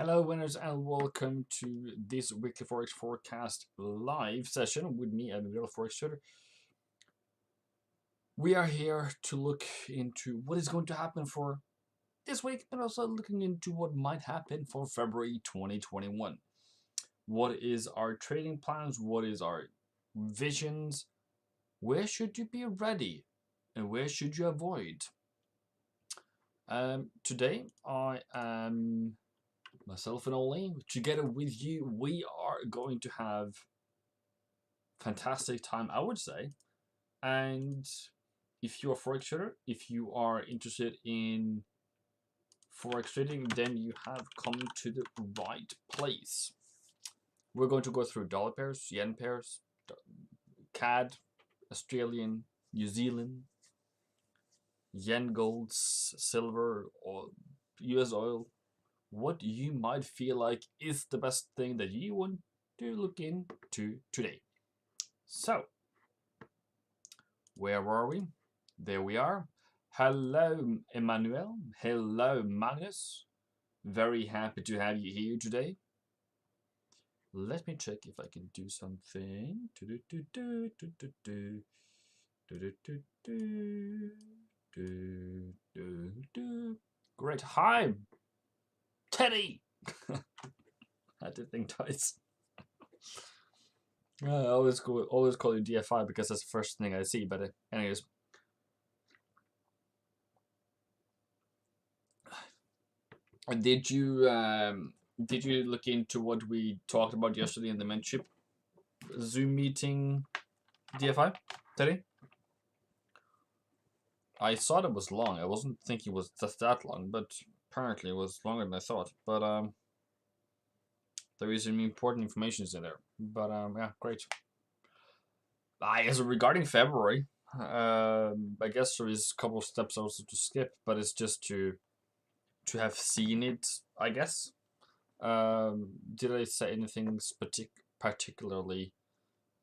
Hello winners and welcome to this Weekly Forex Forecast live session with me, MINDBLOWING Forex Trader. We are here to look into what is going to happen for this week, but also looking into what might happen for February 2021. What is our trading plans? What is our visions? Where should you be ready? And where should you avoid? Today I am myself and Oli, together with you. We are going to have fantastic time, I would say. And if you're a forex trader, if you are interested in forex trading, then you have come to the right place. We're going to go through dollar pairs, yen pairs, CAD, Australian, New Zealand, yen, gold, silver, or US oil. What you might feel like is the best thing that you want to look into today. So, where were we? There we are. Hello, Emmanuel. Hello, Magnus. Very happy to have you here today. Let me check if I can do something. Great. Hi, Teddy. I had to think twice. I always call you DFI because that's the first thing I see. But anyways, did you look into what we talked about yesterday in the mentorship Zoom meeting? DFI, Teddy? I thought it was long. I wasn't thinking it was just that long, but apparently it was longer than I thought. But there is some important information in there. But yeah, great. As regarding February, I guess there is a couple of steps also to skip, but it's just to have seen it, I guess. Did I say anything particularly?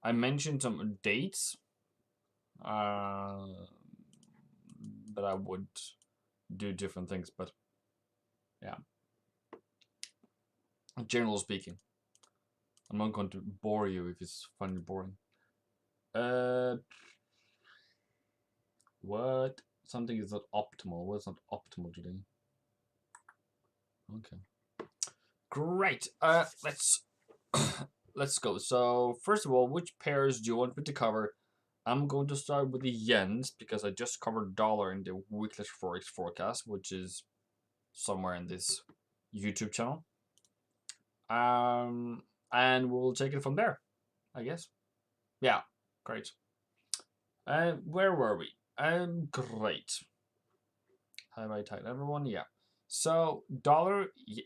I mentioned some dates, but I would do different things. But yeah, generally speaking, I'm not going to bore you if it's funny boring. What? Something is not optimal. What's not optimal today? Okay. Great. Let's go. So first of all, which pairs do you want me to cover? I'm going to start with the yens because I just covered dollar in the Weekly Forex Forecast, which is somewhere in this YouTube channel. And we'll take it from there, I guess. Yeah, great. Where were we? Great. Have I tagged everyone? Yeah. So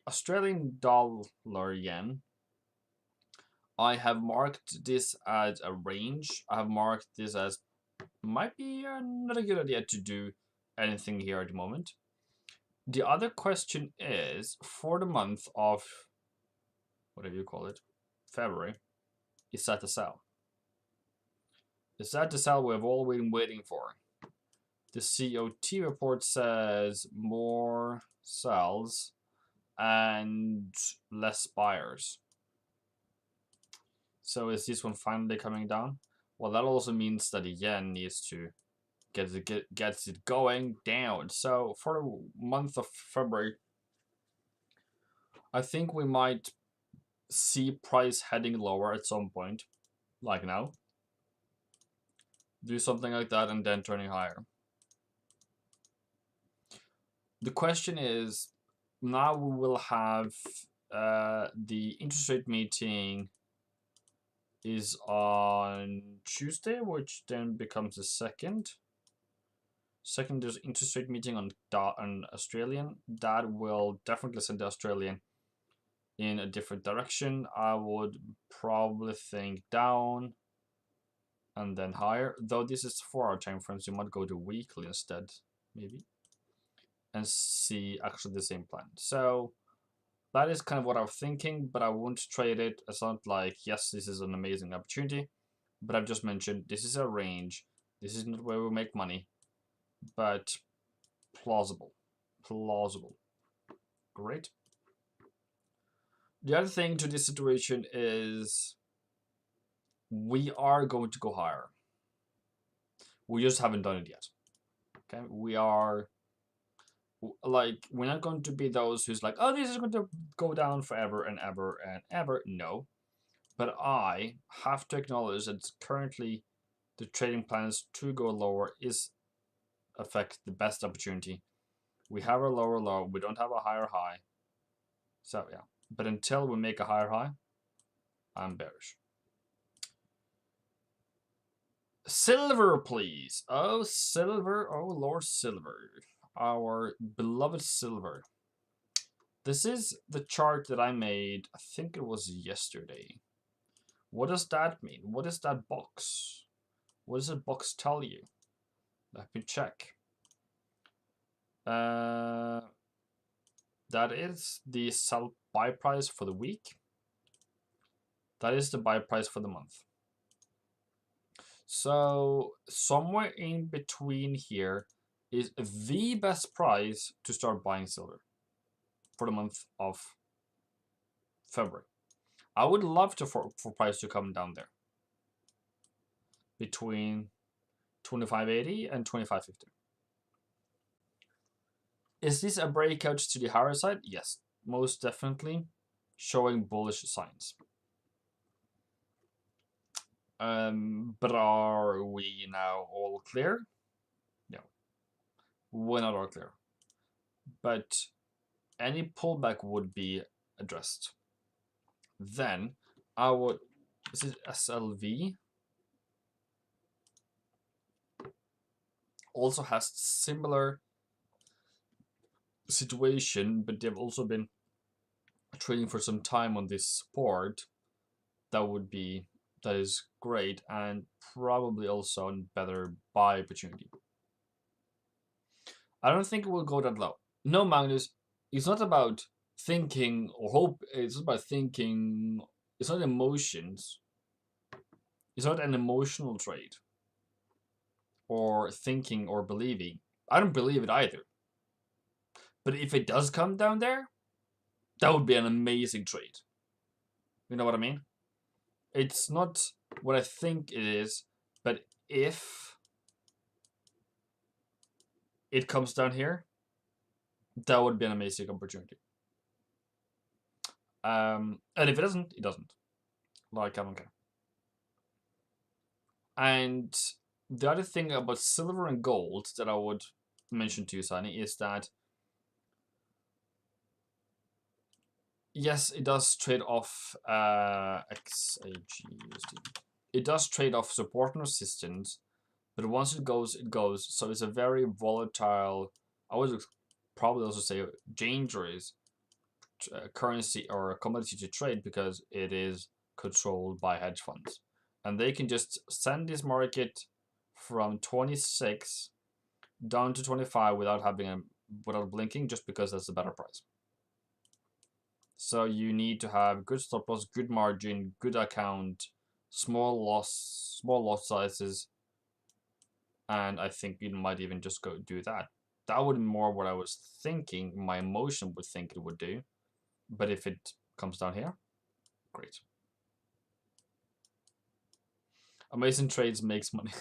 Australian dollar yen. I have marked this as a range. I have marked this as might be not a good idea to do anything here at the moment. The other question is for the month of whatever you call it, February, is that the sell? Is that the sell we've all been waiting for? The COT report says more sells and less buyers. So is this one finally coming down? Well, that also means that the yen needs to gets it going down. So for the month of February, I think we might see price heading lower at some point, like now. Do something like that and then turning higher. The question is, now we will have the interest rate meeting is on Tuesday, which then becomes the second. Second, there's interest rate meeting on Australian. That will definitely send the Australian in a different direction. I would probably think down and then higher. Though this is 4-hour time frames, you might go to weekly instead, maybe, and see actually the same plan. So that is kind of what I'm thinking, but I won't trade it. It's not like, yes, this is an amazing opportunity, but I've just mentioned this is a range. This is not where we make money, but plausible. Plausible. Great. The other thing to this situation is we are going to go higher. We just haven't done it yet. Okay, we are like, we're not going to be those who's like, oh, this is going to go down forever and ever and ever. No, but I have to acknowledge that currently the trading plans to go lower is affect the best opportunity. We have a lower low, we don't have a higher high. So yeah, but until we make a higher high, I'm bearish. Silver, please. Oh, silver. Oh, Lord Silver. Our beloved silver. This is the chart that I made, I think it was yesterday. What does that mean? What is that box? What does that box tell you? Let me check. That is the sell buy price for the week. That is the buy price for the month. So somewhere in between here is the best price to start buying silver for the month of February. I would love to for price to come down there between 25.80 and 25.50. Is this a breakout to the higher side? Yes, most definitely, showing bullish signs. But are we now all clear? No, we're not all clear. But any pullback would be addressed. Then I would, this is SLV, also has similar situation, but they've also been trading for some time on this support. That is great, and probably also a better buy opportunity. I don't think it will go that low. No, Magnus, it's not about thinking or hope. It's not about thinking. It's not emotions. It's not an emotional trade or thinking or believing. I don't believe it either. But if it does come down there, that would be an amazing trade. You know what I mean? It's not what I think it is, but if it comes down here, that would be an amazing opportunity. And if it doesn't, it doesn't. Like, I don't care. And the other thing about silver and gold that I would mention to you, Sunny, is that yes, it does trade off XAGUSD. It does trade off support and resistance, but once it goes, it goes. So it's a very volatile, I would probably also say dangerous currency or commodity to trade, because it is controlled by hedge funds. And they can just send this market from 26 down to 25 without blinking, just because that's a better price. So you need to have good stop loss, good margin, good account, small loss sizes, and I think you might even just go do that. That would be more what I was thinking. My emotion would think it would do, but if it comes down here, great. Amazing trades makes money.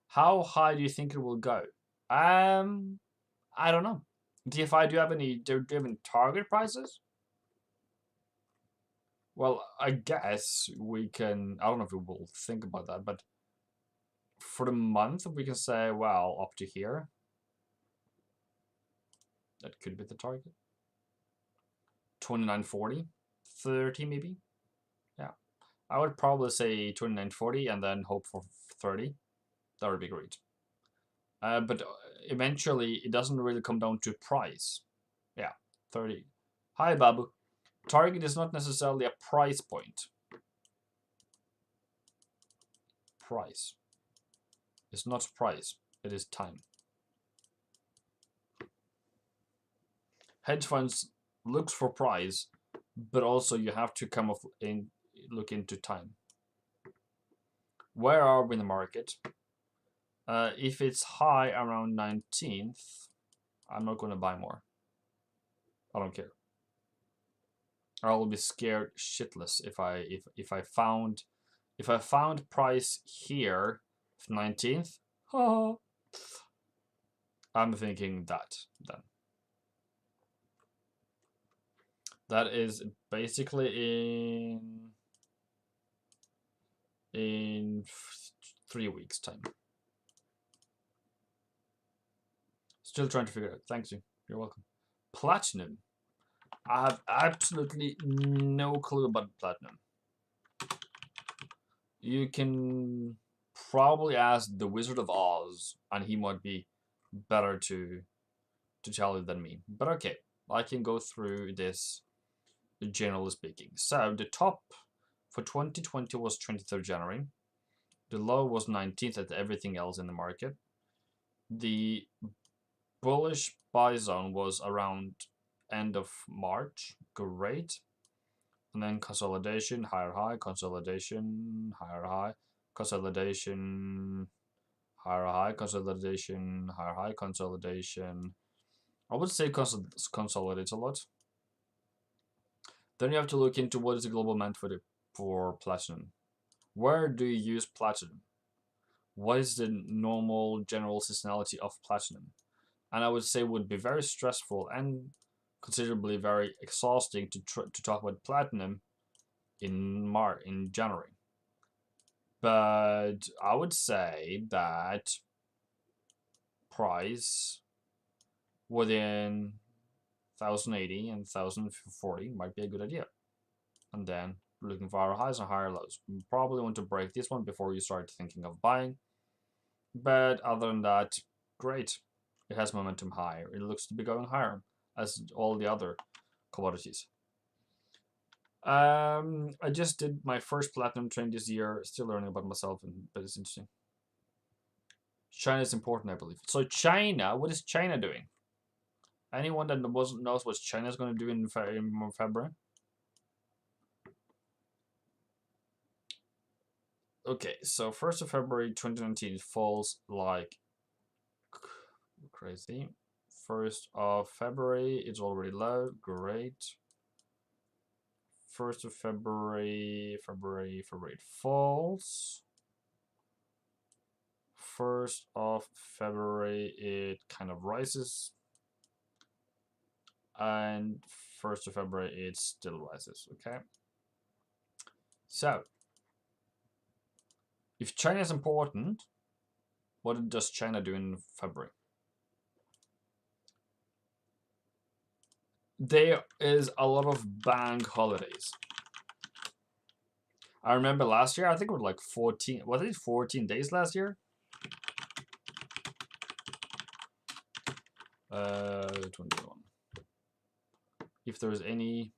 How high do you think it will go? I don't know. DFI, do you have any target prices? Well, I guess we can, I don't know if we will think about that, but for the month, we can say, well, up to here. That could be the target. 29.40, 30 maybe. Yeah, I would probably say 29.40 and then hope for 30. That would be great. But eventually, it doesn't really come down to price. Yeah, 30. Hi, Babu. Target is not necessarily a price point. Price. It's not price. It is time. Hedge funds looks for price, but also you have to come off in look into time. Where are we in the market? If it's high around 19th, I'm not going to buy more. I don't care. I'll be scared shitless if I found price here 19th. Oh, I'm thinking that then. That is basically in 3 weeks time. Still trying to figure it out. Thanks you. You're welcome. Platinum. I have absolutely no clue about platinum. You can probably ask the Wizard of Oz, and he might be better to tell you than me. But okay, I can go through this generally speaking. So the top for 2020 was 23rd January. The low was 19th at everything else in the market. The bullish buy zone was around end of March. Great. And then consolidation, higher high, consolidation, higher high, consolidation, higher high, consolidation, higher high, consolidation. I would say consolidates a lot. Then you have to look into what is the global demand for platinum. Where do you use platinum? What is the normal general seasonality of platinum? And I would say would be very stressful and considerably very exhausting to talk about platinum in January. But I would say that price within 1080 and 1040 might be a good idea. And then looking for higher highs and higher lows. You probably want to break this one before you start thinking of buying. But other than that, great. It has momentum higher. It looks to be going higher as all the other commodities. I just did my first platinum trade this year. Still learning about myself, but it's interesting. China is important, I believe. So China, what is China doing? Anyone that knows what China is going to do in February? Okay, so 1st of February 2019 falls like crazy. 1st of February, it's already low. Great. 1st of February, it falls. 1st of February, it kind of rises. And 1st of February, it still rises. Okay. So, if China is important, what does China do in February? There is a lot of bank holidays. I remember last year, I think it was like 14, was it 14 days last year? 21. If there's any,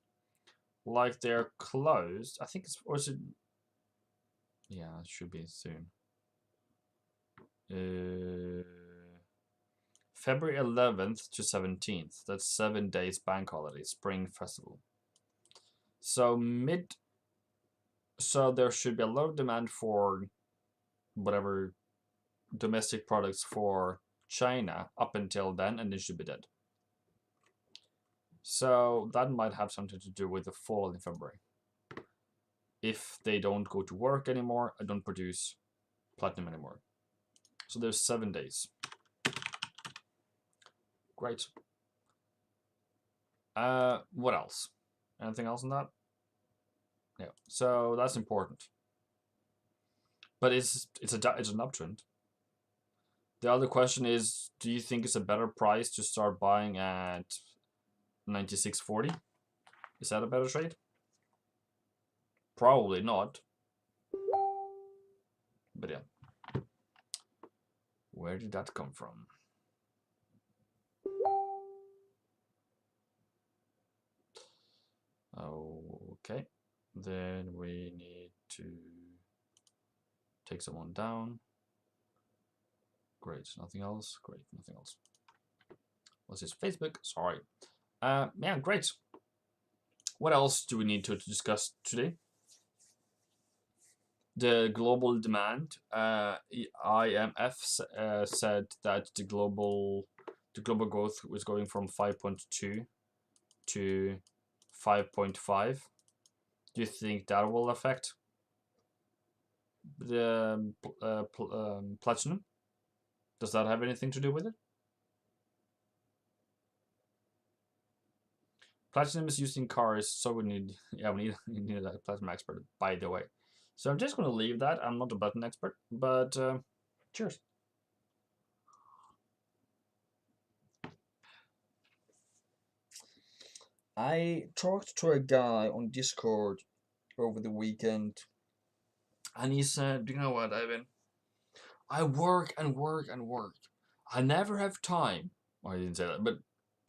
like they're closed, I think it's, or is it, yeah, it should be soon. February 11th to 17th, that's 7 days bank holiday, Spring Festival. So there should be a lot of demand for whatever domestic products for China up until then, and it should be dead. So that might have something to do with the fall in February. If they don't go to work anymore, I don't produce platinum anymore. So there's 7 days. Great. What else? Anything else on that? Yeah. So that's important. But it's an uptrend. The other question is, do you think it's a better price to start buying at 96.40? Is that a better trade? Probably not. But yeah. Where did that come from? Okay. Then we need to take someone down. Great. Nothing else? Great. Nothing else. What's this? Facebook? Sorry. Yeah, great. What else do we need to discuss today? The global demand. IMF said that the global growth was going from 5.2 to 5.5. Do you think that will affect the platinum? Does that have anything to do with it? Platinum is used in cars, so we need we need a platinum expert, by the way. So I'm just gonna leave that. I'm not a button expert, but cheers. I talked to a guy on Discord over the weekend, and he said, "You know what, Ivan? I work and work and work. I never have time." Well, he didn't say that, but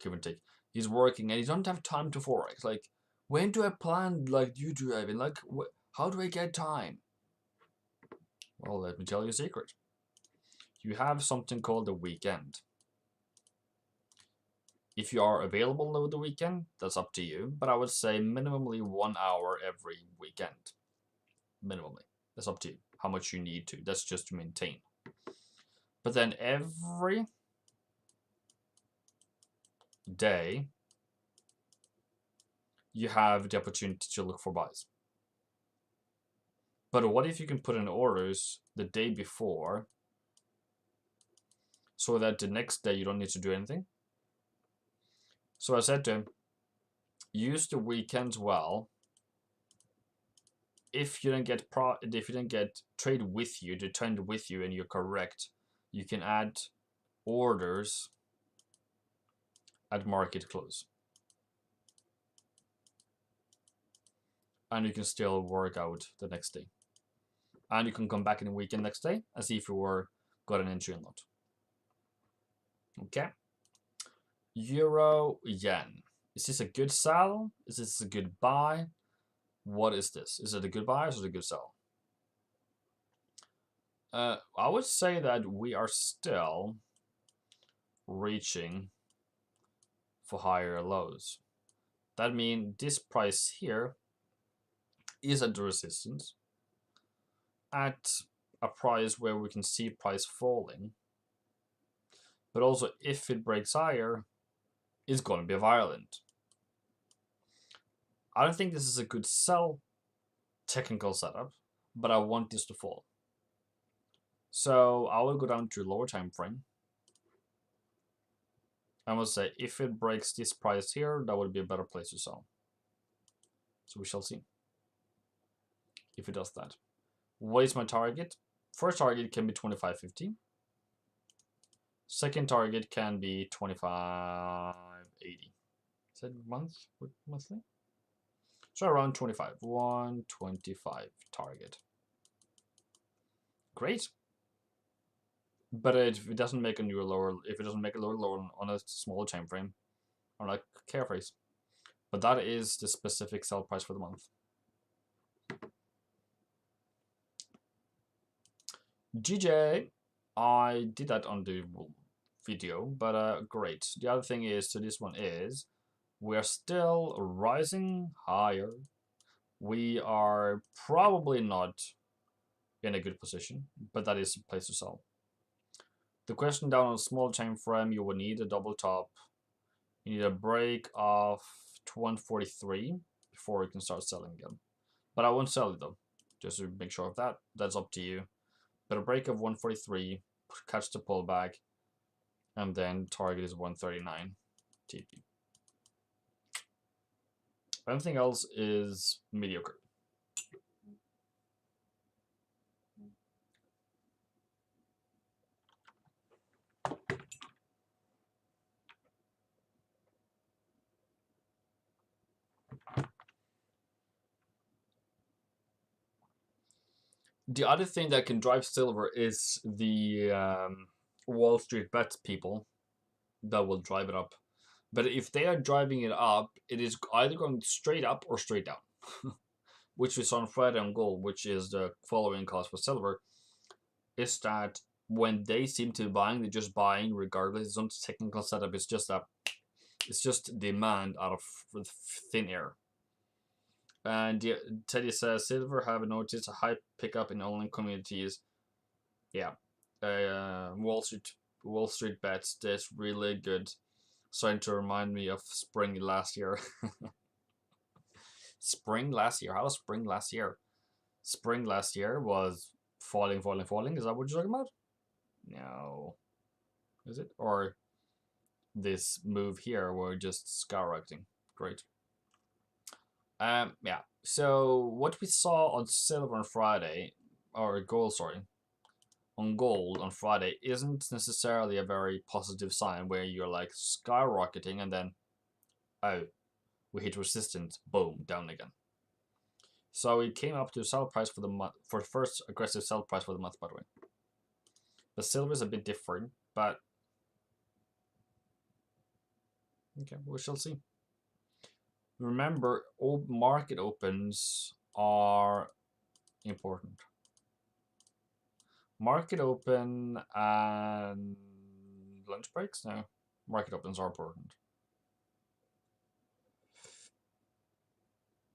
give and take. He's working and he don't have time to forex. Like, when do I plan like you do, Ivan? Like, how do I get time? Well, let me tell you a secret. You have something called the weekend. If you are available over the weekend, that's up to you. But I would say minimally 1 hour every weekend. Minimally. That's up to you. How much you need to. That's just to maintain. But then every day, you have the opportunity to look for buys. But what if you can put in orders the day before so that the next day you don't need to do anything? So I said to him, use the weekends well. If you don't get trade with you, the trend with you, and you're correct, you can add orders at market close. And you can still work out the next day. And you can come back in the weekend next day and see if you got an entry or not. Okay. Euro, yen. Is this a good sell? Is this a good buy? What is this? Is it a good buy or is it a good sell? I would say that we are still reaching for higher lows. That means this price here is at the resistance at a price where we can see price falling. But also, if it breaks higher, it's going to be violent. I don't think this is a good sell technical setup, but I want this to fall. So I will go down to lower time frame. I must say, if it breaks this price here, that would be a better place to sell. So we shall see if it does that. What is my target? First target can be 25.50. Second target can be 25.80. Is that monthly? So around 25. 125 target. Great. But if it doesn't make a new lower, if it doesn't make a lower on a smaller time frame, I'm like, care phrase. But that is the specific sell price for the month. GJ, I did that on the video, but great. The other thing is, so this one is, we are still rising higher. We are probably not in a good position, but that is a place to sell. The question down on a small time frame, you will need a double top. You need a break of 143 before you can start selling again. But I won't sell it though, just to make sure of that. That's up to you. But a break of 143, catch the pullback, and then target is 139 TP. Everything else is mediocre. The other thing that can drive silver is the Wall Street bets people that will drive it up. But if they are driving it up, it is either going straight up or straight down. Which we saw on Friday on gold, which is the following cause for silver, is that when they seem to be buying, they're just buying regardless. It's not technical setup. It's just demand out of thin air. And Teddy says silver have noticed a high pickup in online communities. Yeah, Wall Street bets. That's really good. Starting to remind me of spring last year. Spring last year. How was spring last year? Spring last year was falling, falling, falling. Is that what you're talking about? No. Is it? Or this move here were just skyrocketing. Great. Yeah. So what we saw on silver on Friday, or gold, sorry, on gold on Friday isn't necessarily a very positive sign where you're like skyrocketing and then, oh, we hit resistance, boom, down again. So it came up to sell price for the month, for first aggressive sell price for the month, by the way. The silver is a bit different, but okay, we shall see. Remember, all market opens are important. Market open and lunch breaks? No, market opens are important.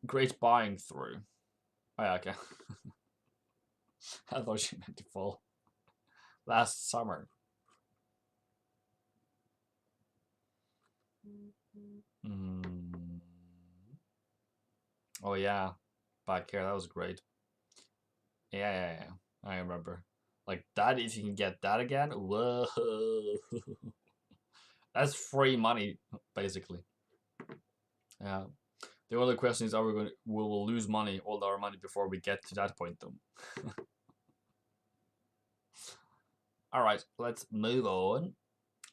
Great buying through. Oh yeah, okay. I thought she meant to fall. Last summer. Oh yeah, back here, that was great. Yeah. I remember. Like that, if you can get that again, whoa. That's free money, basically. Yeah. The only question is, will lose money, all our money, before we get to that point, though. All right, let's move on.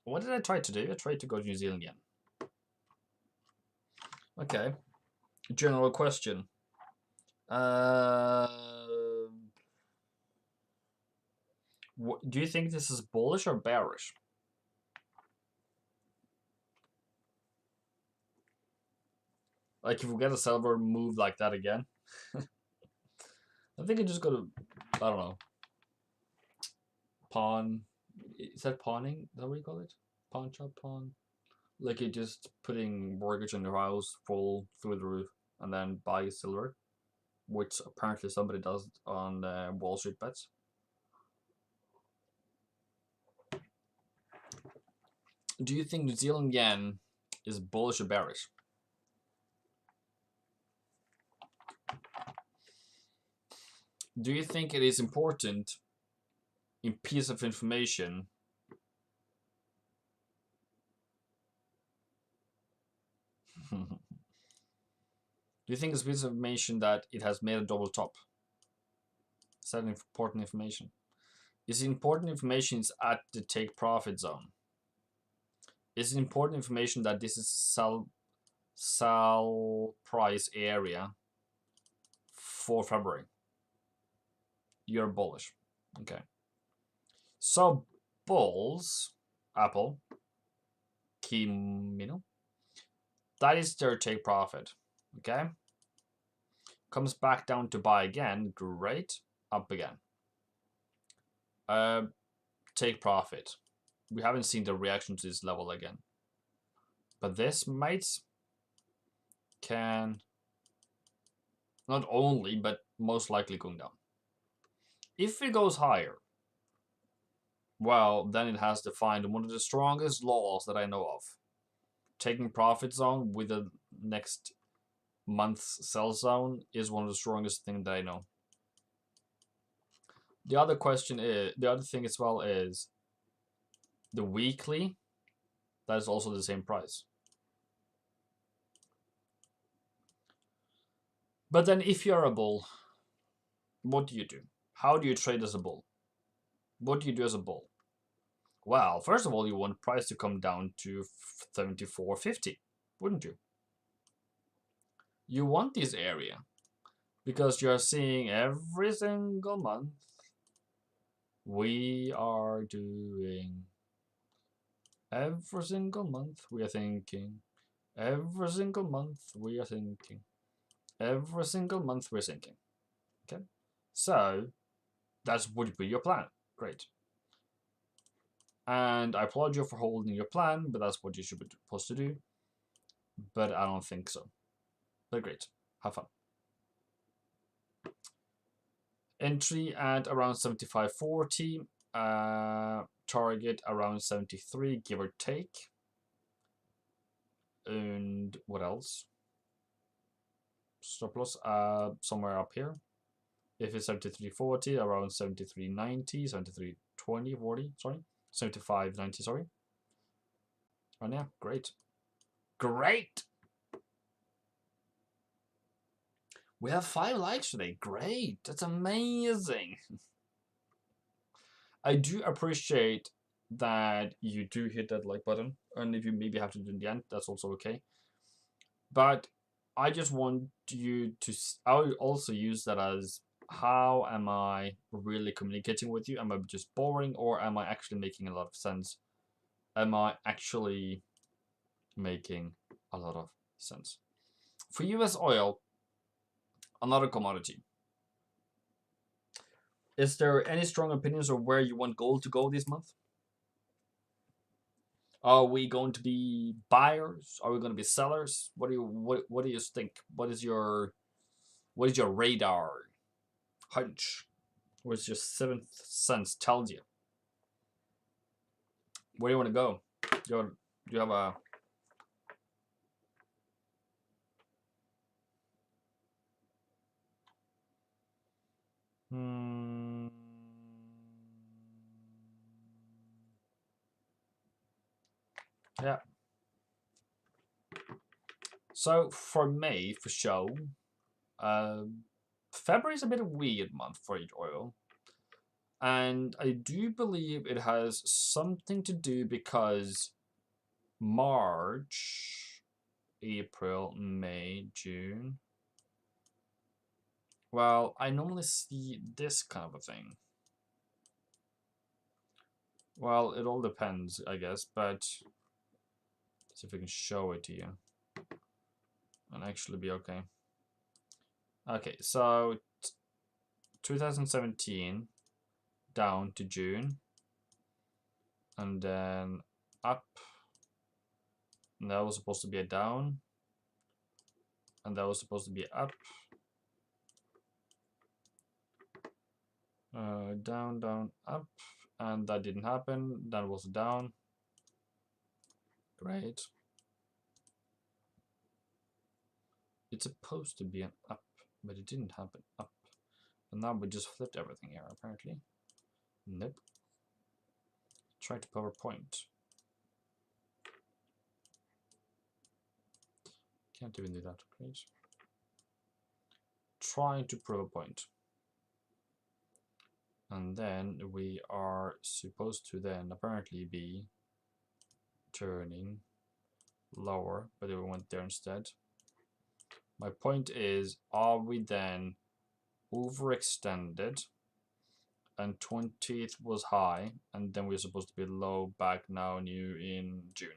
What did I try to do? I tried to go to New Zealand again. Okay. General question. Do you think this is bullish or bearish? Like if we get a silver move like that again, I think I just got to, I don't know, pawn. Is that pawning? Is that what you call it? Pawn shop, pawn. Like you're just putting mortgage on your house full through the roof and then buy silver, which apparently somebody does on Wall Street Bets. Do you think New Zealand yen is bullish or bearish? Do you think it is important in piece of information do you think it's a piece of information that it has made a double top? Is that important information? Is it important information is at the take profit zone? Is it important information that this is sell price area for February? You're bullish. Okay. So bulls, Apple, Kimino, that is their take profit. Okay. Comes back down to buy again. Great. Up again. Take profit. We haven't seen the reaction to this level again. But this might can not only, but most likely going down. If it goes higher, well, then it has to find one of the strongest laws that I know of. Taking profit zone with the next month's sell zone is one of the strongest things that I know. The other question is, the other thing as well is the weekly, that is also the same price. But then if you're a bull, what do you do? How do you trade as a bull? What do you do as a bull? Well, first of all, you want price to come down to 74.50, wouldn't you? You want this area because you're seeing every single month we are doing, every single month we are thinking, every single month we are thinking, every single month we're thinking. Okay, so that would be your plan. Great. And I applaud you for holding your plan, but that's what you should be supposed to do. But I don't think so. But great. Have fun. Entry at around 75.40. Target around 73, give or take. And what else? stop loss somewhere up here. If it's 73.40, around 73.90, 73.20, 40, sorry, 75.90, sorry. And yeah, great. Great! We have 5 likes today. Great. That's amazing. I do appreciate that you do hit that like button. And if you maybe have to do it in the end, that's also okay. But I just want you to... I will also use that as, how am I really communicating with you? Am I just boring, or am I actually making a lot of sense? Am I actually making a lot of sense? For US oil, another commodity. Is there any strong opinions of where you want gold to go this month? Are we going to be buyers? Are we going to be sellers? What do you think? What is your radar hunch? What's your seventh sense tells you? Where do you want to go? Do you have a... Yeah. So for me, for sure, February is a bit of a weird month for oil. And I do believe it has something to do because March, April, May, June. Well, I normally see this kind of a thing. Well, it all depends, I guess, but see if I can show it to you and actually be okay. Okay, so 2017 down to June, and then up, and that was supposed to be a down, and that was supposed to be up, down, down, up, and that didn't happen. That was down. Great. It's supposed to be an up, but it didn't happen. Up, and now we just flipped everything here apparently. Nope. Try to PowerPoint. Can't even do that. Great. Trying to prove a point. And then we are supposed to then apparently be turning lower, but we went there instead. My point is, are we then overextended and 20th was high, and then we're supposed to be low back now new in June?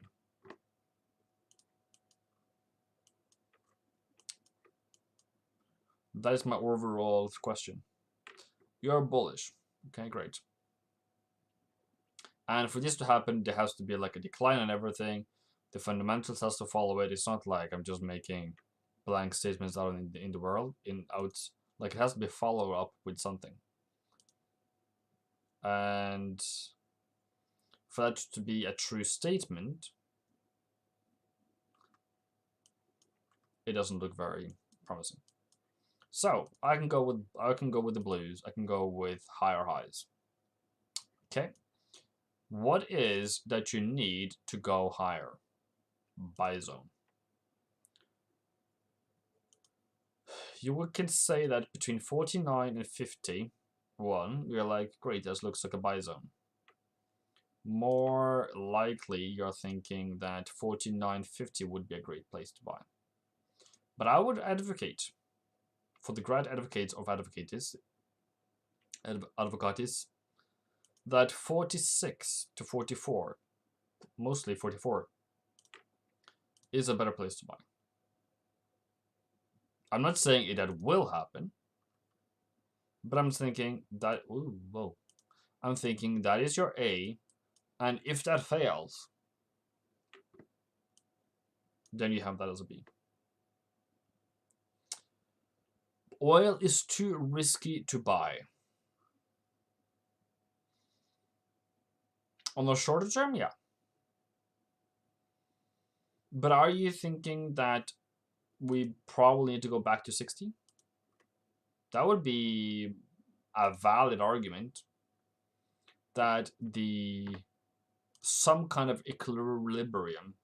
That is my overall question. You're bullish. Okay, great. And for this to happen, there has to be like a decline on everything. The fundamentals has to follow it. It's not like I'm just making blank statements out in the world. Like it has to be followed up with something. And for that to be a true statement, it doesn't look very promising. So I can go with the blues. I can go with higher highs. Okay. What is that you need to go higher? Buy zone. You can say that between 49 and 51, you're like, great, this looks like a buy zone. More likely, you're thinking that 49.50 would be a great place to buy. But I would advocate, for the great advocates of advocates, that 46 to 44, mostly 44, is a better place to buy. I'm not saying that will happen, but I'm thinking that, ooh, whoa. I'm thinking that is your A, and if that fails, then you have that as a B. Oil is too risky to buy. On the shorter term, yeah. But are you thinking that we probably need to go back to 60. That would be a valid argument that some kind of equilibrium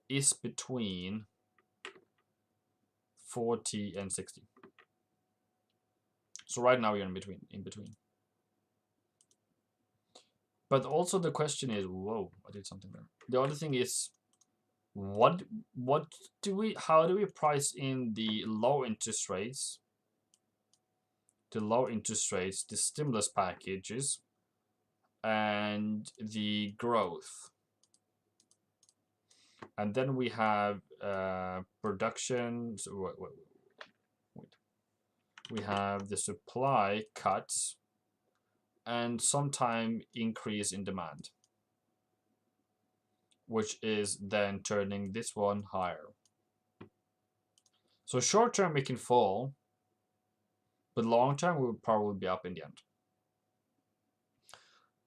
is between 40 and 60. So right now we're in between. But also the question is, whoa, I did something there. The other thing is, how do we price in the low interest rates, the stimulus packages, and the growth? And then we have production. So wait. We have the supply cuts and sometime increase in demand, which is then turning this one higher. So short term we can fall, but long term we will probably be up in the end.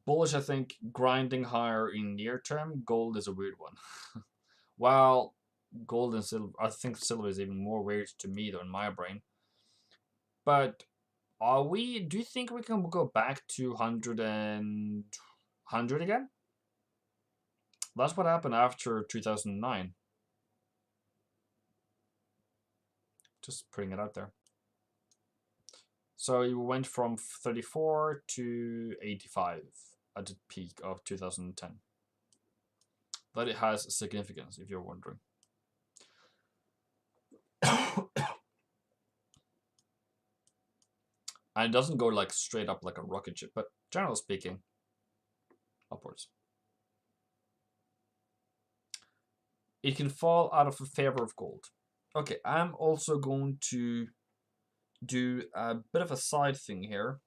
Bullish, I think, grinding higher in near term. Gold is a weird one. Well, gold and silver, I think silver is even more weird to me though in my brain. But do you think we can go back to 100 again? That's what happened after 2009. Just putting it out there. So it went from 34 to 85 at the peak of 2010. But it has significance, if you're wondering. And it doesn't go like straight up like a rocket ship, but generally speaking, upwards. It can fall out of favor of gold. Okay, I'm also going to do a bit of a side thing here.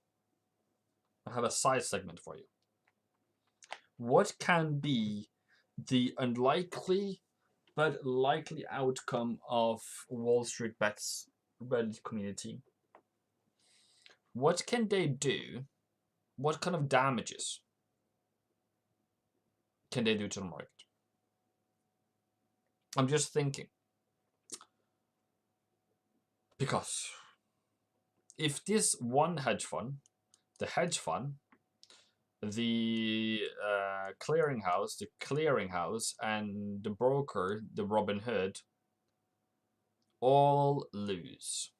I have a side segment for you. What can be the unlikely but likely outcome of Wall Street Bets Reddit community? What can they do? What kind of damages can they do to the market? I'm just thinking. Because if this one hedge fund, the clearinghouse, and the broker, the Robin Hood, all lose,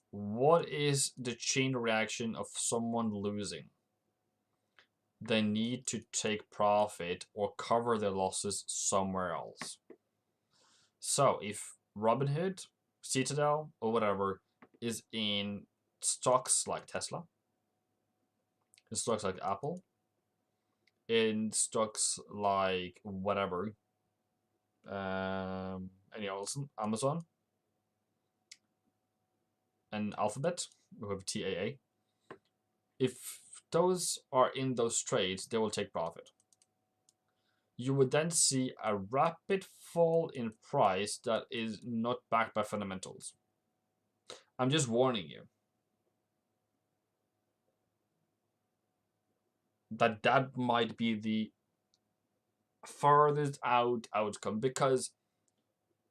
what is the chain reaction of someone losing? They need to take profit or cover their losses somewhere else. So if Robinhood, Citadel, or whatever is in stocks like Tesla, in stocks like Apple, in stocks like whatever, any else, Amazon, and Alphabet, we have TAA. If those are in those trades, they will take profit. You would then see a rapid fall in price that is not backed by fundamentals. I'm just warning you that might be the farthest out outcome, because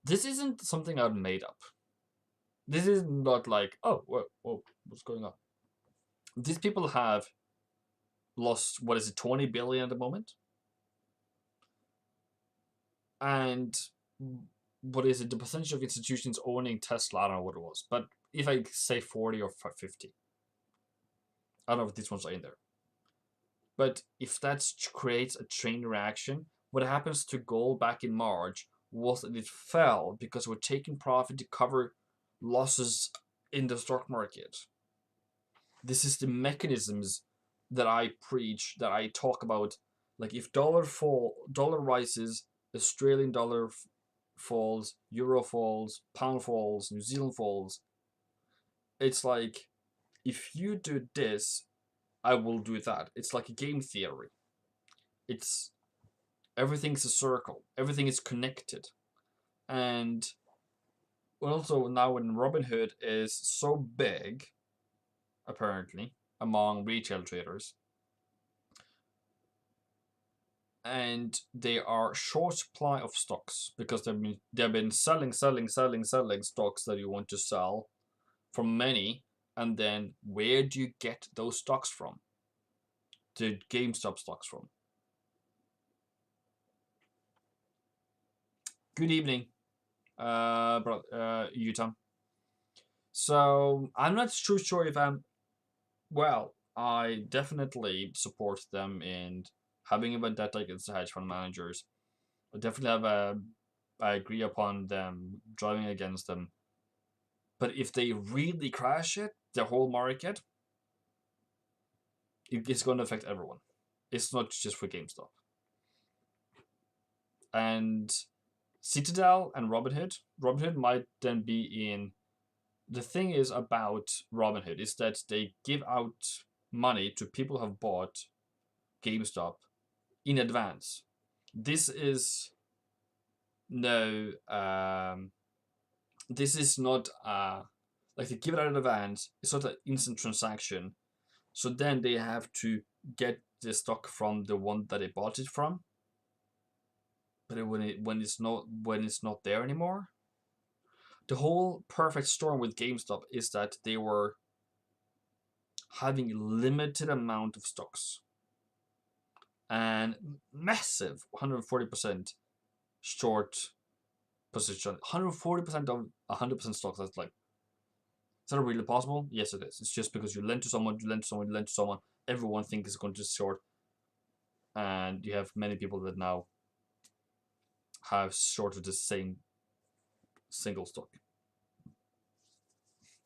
this isn't something I've made up. This is not like, oh, whoa, what's going on? These people have lost, what is it, 20 billion at the moment? And what is it, the percentage of institutions owning Tesla? I don't know what it was, but if I say 40 or 50, I don't know if these ones are in there. But if that creates a chain reaction, what happens to gold back in March was that it fell because we're taking profit to cover losses in the stock market. This is the mechanisms that I preach, that I talk about. Like if dollar rises, Australian dollar falls, euro falls, pound falls, New Zealand falls. It's like, if you do this, I will do that. It's like a game theory. It's everything's a circle. Everything is connected. And also now when Robinhood is so big, apparently, among retail traders, and they are short supply of stocks because they've been selling stocks that you want to sell from many. And then where do you get those stocks from? The GameStop stocks from. Good evening, Utah. So I'm not too sure if I'm. Well, I definitely support them in having a vendetta against the hedge fund managers. I definitely have a. I agree upon them driving against them. But if they really crash it, the whole market, it's going to affect everyone. It's not just for GameStop. And Citadel and Robinhood. Robinhood might then be in. The thing is about Robinhood is that they give out money to people who have bought GameStop in advance. This is no. This is not like they give it out in advance. It's not an instant transaction. So then they have to get the stock from the one that they bought it from. But when it's not there anymore. The whole perfect storm with GameStop is that they were having limited amount of stocks and massive 140% short position. 140% of 100% stocks. That's like, is that really possible? Yes, it is. It's just because you lend to someone, everyone thinks it's going to short, and you have many people that now have shorted the same single stock.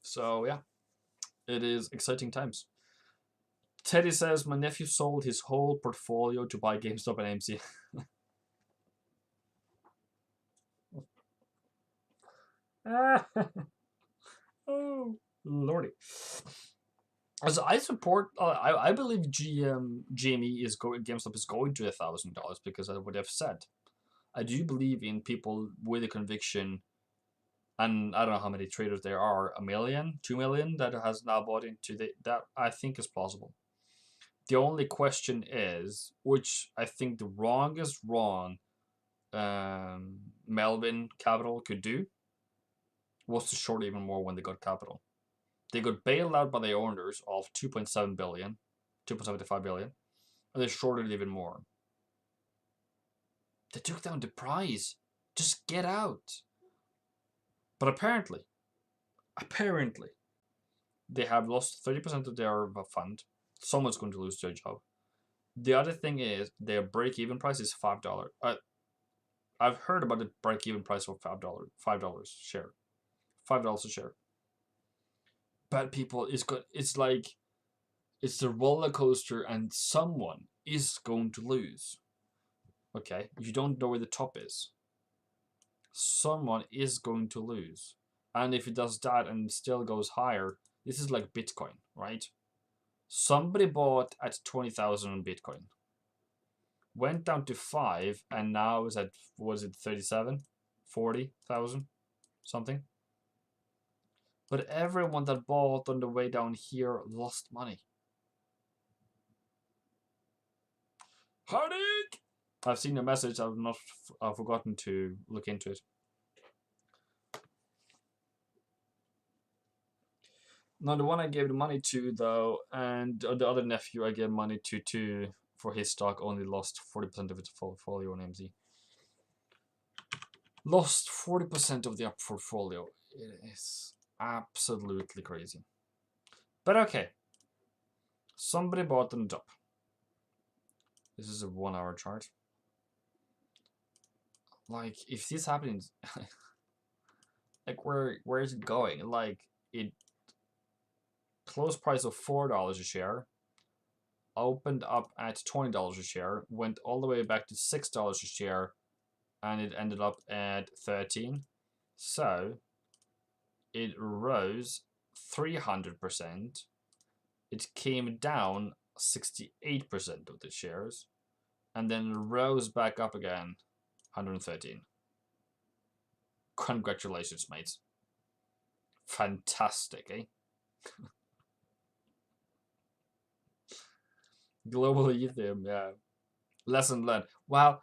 So yeah, it is exciting times. Teddy says, my nephew sold his whole portfolio to buy GameStop and AMC. Oh, lordy. As I support, I believe GME is going, GameStop is going to $1,000 because I would have said. I do believe in people with a conviction, and I don't know how many traders there are, 1 million, 2 million that has now bought into that I think is possible. The only question is, which I think the wrongest wrong Melvin Capital could do was to short even more when they got capital. They got bailed out by the owners of 2.7 billion, 2.75 billion, and they shorted even more. They took down the price. Just get out. But apparently, they have lost 30% of their fund. Someone's going to lose their job. The other thing is their break-even price is $5. I've heard about the break-even price of $5 share. $5 a share. But people, it's like it's the roller coaster, and someone is going to lose. Okay, you don't know where the top is. Someone is going to lose, and if it does that and still goes higher, this is like Bitcoin, right? Somebody bought at 20,000 on Bitcoin, went down to 5, and now is at, was it 37, 40,000, something. But everyone that bought on the way down here lost money. Hardik! I've seen the message. I've forgotten to look into it. Now the one I gave the money to though, and the other nephew I gave money to for his stock, only lost 40% of its portfolio on MZ. Lost 40% of their portfolio. It is absolutely crazy. But okay. Somebody bought on the top. This is a 1 hour chart. Like, if this happens, like, where is it going? Like, it close price of $4 a share, opened up at $20 a share, went all the way back to $6 a share, and it ended up at 13. So it rose 300%. It came down 68% of the shares, and then rose back up again 113. Congratulations, mates. Fantastic, eh? Global Ethereum, yeah. Lesson learned. Well,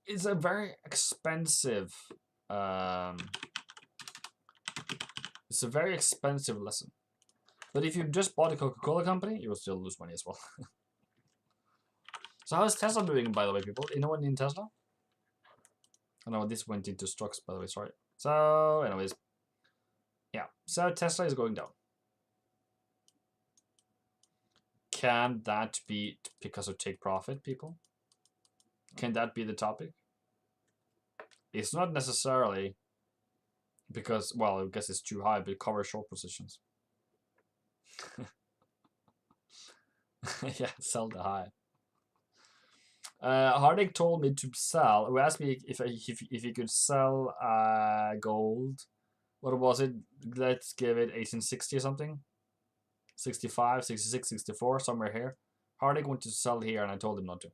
it's a very expensive. It's a very expensive lesson. But if you just bought a Coca-Cola company, you will still lose money as well. So how is Tesla doing, by the way, people? Anyone in Tesla? Oh no, this went into stocks, by the way, sorry. So, anyways. Yeah, so Tesla is going down. Can that be because of take profit, people? Can that be the topic? It's not necessarily because, well, I guess it's too high, but it covers short positions. Yeah, sell the high. Hardik told me to sell. He asked me if he could sell gold. What was it? Let's give it 1860 or something. 65, 66, 64, somewhere here. Hardik wanted to sell here, and I told him not to.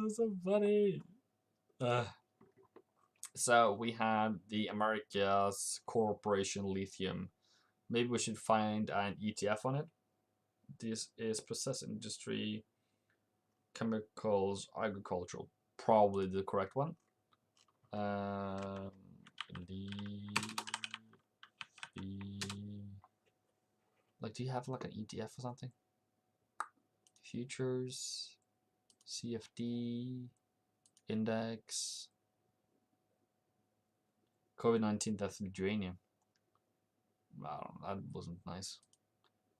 So funny. So we have the Americas Corporation Lithium. Maybe we should find an ETF on it. This is process industry, chemicals, agricultural. Probably the correct one. Like, do you have like an ETF or something? Futures, CFD, index. COVID-19 death in uranium. Wow, that wasn't nice.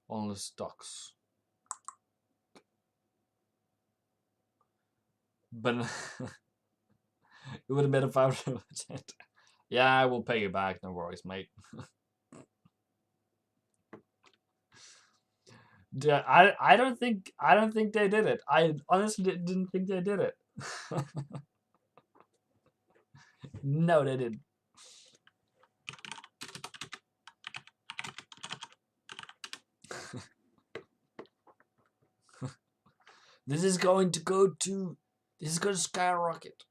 Only stocks. But it would have been a 5%. Yeah, I will pay you back. No worries, mate. Yeah, I don't think they did it. I honestly didn't think they did it. No, they didn't. This is going to skyrocket.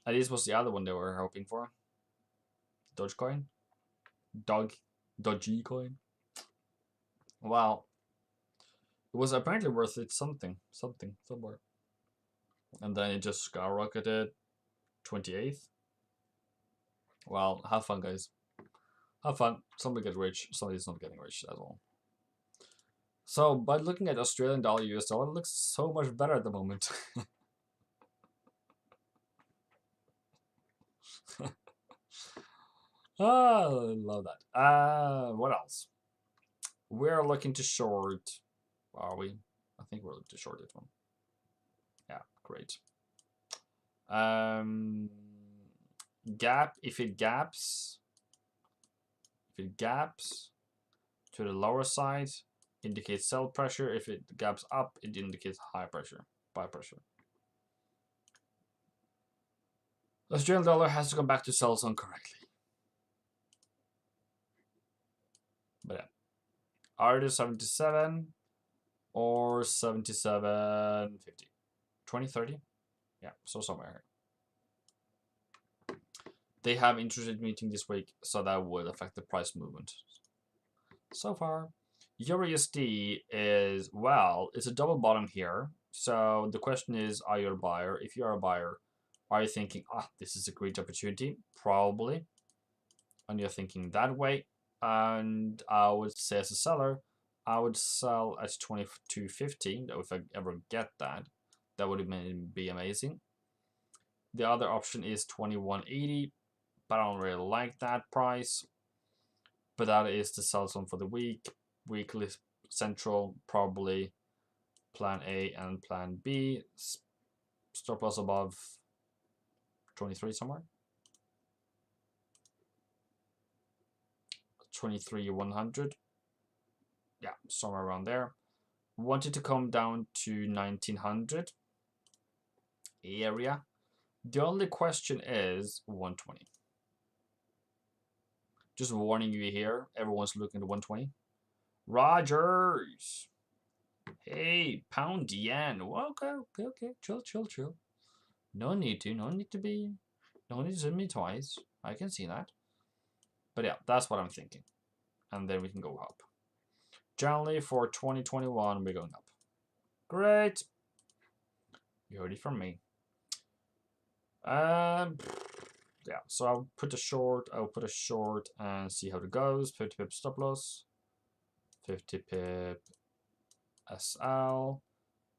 This was the other one they were hoping for. Dogecoin? Dodgy coin? Well, it was apparently worth it somewhere. And then it just skyrocketed 28th. Well, have fun, guys. Have fun. Somebody get rich. Somebody's not getting rich at all. So, by looking at Australian dollar, US dollar, it looks so much better at the moment. Oh, I love that. What else? We're looking to short. Are we? I think we're looking to short this one. Yeah, great. Gap. If it gaps to the lower side, indicates sell pressure. If it gaps up, it indicates high pressure, buy pressure. Australian dollar has to come back to sell zone correctly. But yeah. Either 77 or 77.50. 2030? Yeah, so somewhere here. They have interest rate meeting this week, so that would affect the price movement. So far, Euro USD is, well, it's a double bottom here. So the question is, are you a buyer? If you are a buyer, are you thinking, this is a great opportunity? Probably. And you're thinking that way. And I would say as a seller, I would sell at 22.50. If I ever get that, that would be amazing. The other option is 21.80, but I don't really like that price. But that is the sell zone for the week. Weekly central, probably plan A and plan B. Stop loss above 23 somewhere. 23,100. Yeah, somewhere around there. Wanted to come down to 1900 area. The only question is 120. Just warning you here, everyone's looking at 120. Rogers. Hey, pound yen. Okay. Chill. No need to send me twice. I can see that. But yeah, that's what I'm thinking. And then we can go up. Generally, for 2021, we're going up. Great. You heard it from me. Yeah, so I'll put a short and see how it goes. 50 pip stop loss. 50 pip SL.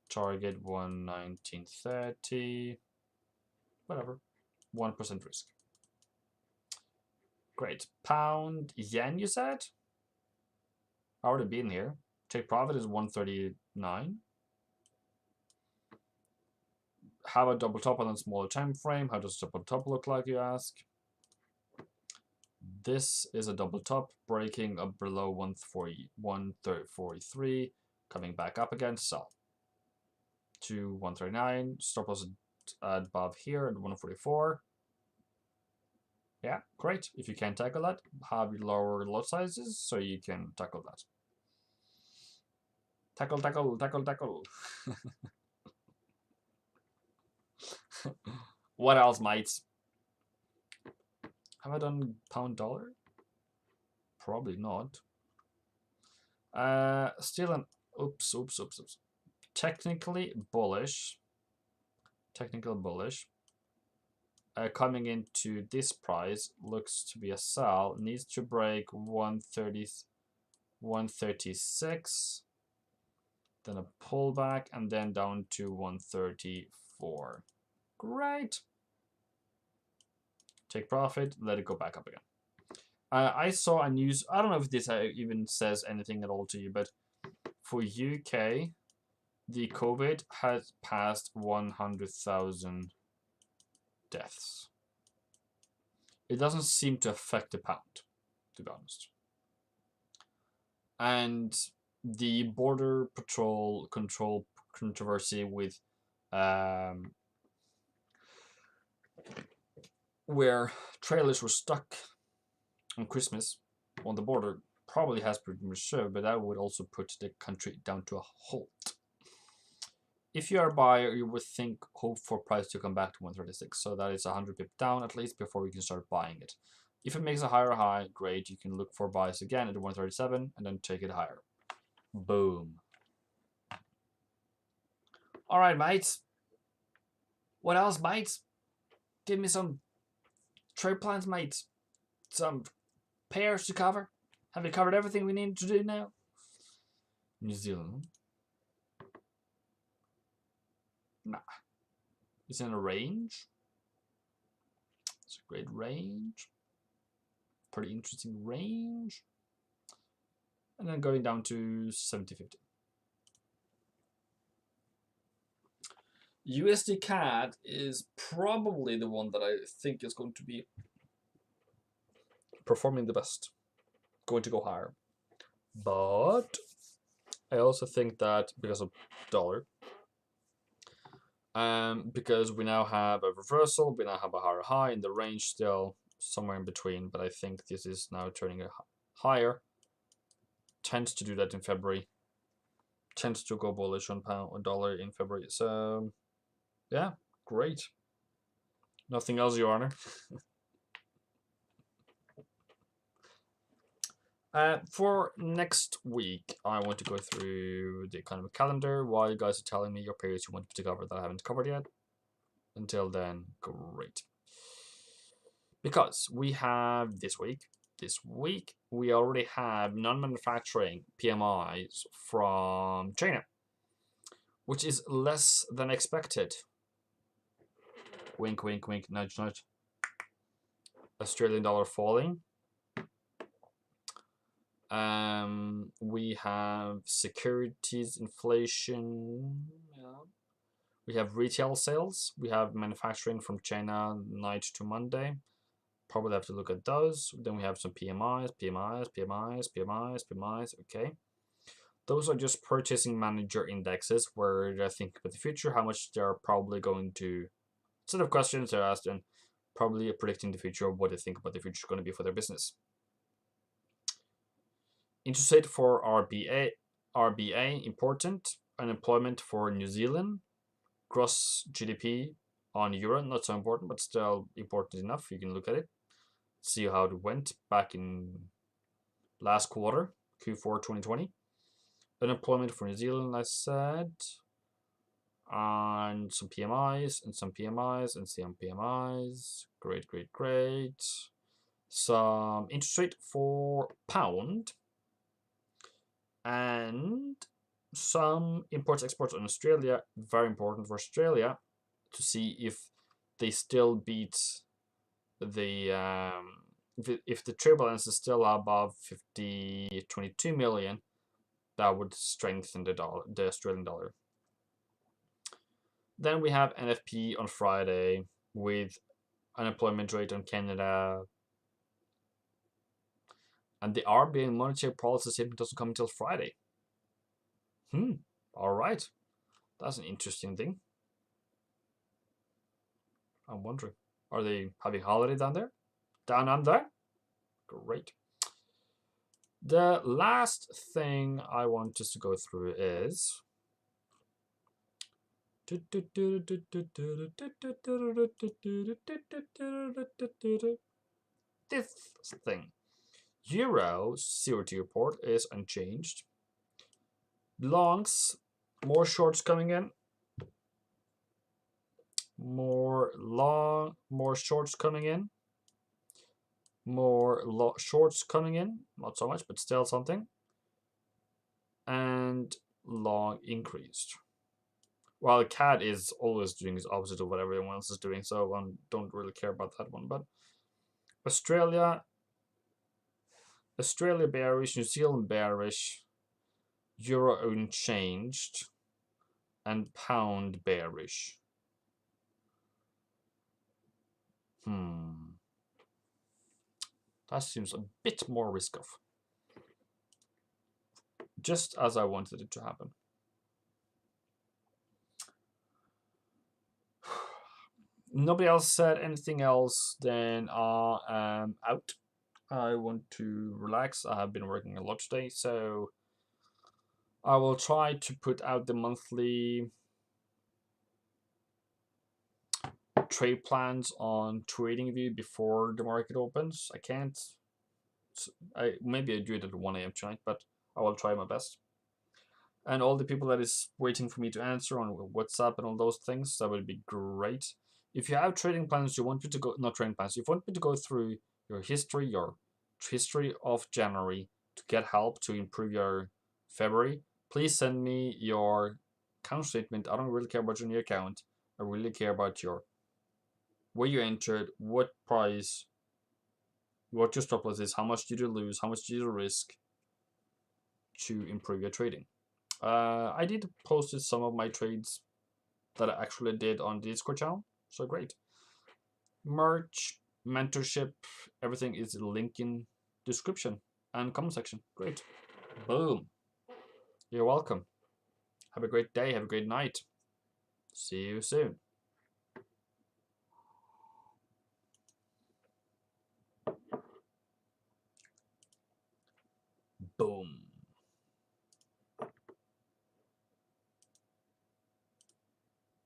Target 119.30. Whatever. 1% risk. Great. Pound yen, you said? Already been here. Take profit is 139. Have a double top on a smaller time frame. How does double top look like, you ask? This is a double top breaking up below 143, coming back up again, sell to 139. Stop loss above here at 144. Yeah, great. If you can tackle that, have lower lot sizes so you can tackle that. Tackle. What else, mates? Have I done pound dollar? Probably not. Still an oops. Technically bullish. Coming into this price looks to be a sell. Needs to break 136. Then a pullback and then down to 134. Great. Take profit, let it go back up again. I saw a news, I don't know if this even says anything at all to you, but for UK, the COVID has passed 100,000 deaths. It doesn't seem to affect the pound, to be honest. And the border patrol control controversy with where trailers were stuck on Christmas on the border probably has been reserved, but that would also put the country down to a halt. If you are a buyer, you would hope for price to come back to 136, so that is 100 pip down at least before we can start buying it. If it makes a higher high, great, you can look for buys again at 137 and then take it higher. Boom. All right, mates. What else, mates? Give me some trade plans, mates. Some pairs to cover. Have we covered everything we need to do now? New Zealand. Nah. It's in a range. It's a great range. Pretty interesting range. And then going down to 70.50. USD CAD is probably the one that I think is going to be performing the best. Going to go higher. But I also think that because of dollar, because we now have a reversal, we now have a higher high in the range, still somewhere in between, but I think this is now turning higher. Tends to do that in February. Tends to go bullish on dollar in February. So yeah, great. Nothing else, Your Honor. For next week, I want to go through the economic calendar while you guys are telling me your periods you want to cover that I haven't covered yet. Until then, great. Because we have this week we already have non-manufacturing PMIs from China, which is less than expected. Wink, wink, wink, nudge, nudge. Australian dollar falling. We have securities inflation. Yeah. We have retail sales. We have manufacturing from China night to Monday. Probably have to look at those. Then we have some PMIs. Okay. Those are just purchasing manager indexes where they think about the future, how much they're probably going to, set of questions they're asked and probably predicting the future of what they think about the future is going to be for their business. Interest rate for RBA RBA, important. Unemployment for New Zealand. Gross GDP on euro, not so important, but still important enough. You can look at it, see how it went back in last quarter, Q4 2020. Unemployment for New Zealand, I said. And some PMIs, and some PMIs, and some PMIs. Great, great, great. Some interest rate for pound. And some imports, exports on Australia. Very important for Australia to see if they still beat the if the trade balance is still above 22 million, that would strengthen the Australian dollar. Then we have NFP on Friday with unemployment rate on Canada, and the RBA monetary policy statement doesn't come until Friday. All right, that's an interesting thing. I'm wondering, are they having holiday down there? Down under? Great. The last thing I want us to go through is this thing. Euro CRT report is unchanged. Longs, more shorts coming in. More shorts coming in. More shorts coming in. Not so much, but still something. And long increased. Well, CAD is always doing the opposite of what everyone else is doing, so I don't really care about that one. But Australia bearish, New Zealand bearish, Euro unchanged, and pound bearish. That seems a bit more risk off. Just as I wanted it to happen. Nobody else said anything else, then I am out. I want to relax. I have been working a lot today, so I will try to put out the monthly trade plans on TradingView before the market opens. I can't. Maybe I do it at 1 AM tonight, but I will try my best. And all the people that is waiting for me to answer on WhatsApp and all those things, that would be great. If you have trading plans, you want me to go, not trading plans, if you want me to go through your history of January to get help to improve your February, please send me your account statement. I don't really care about your new account. I really care about where you entered, what price, what your stop loss is, how much did you lose, how much did you risk to improve your trading. I did posted some of my trades that I actually did on the Discord channel, so great. Merch, mentorship, everything is linked in description and comment section. Great. Boom. You're welcome. Have a great day. Have a great night. See you soon.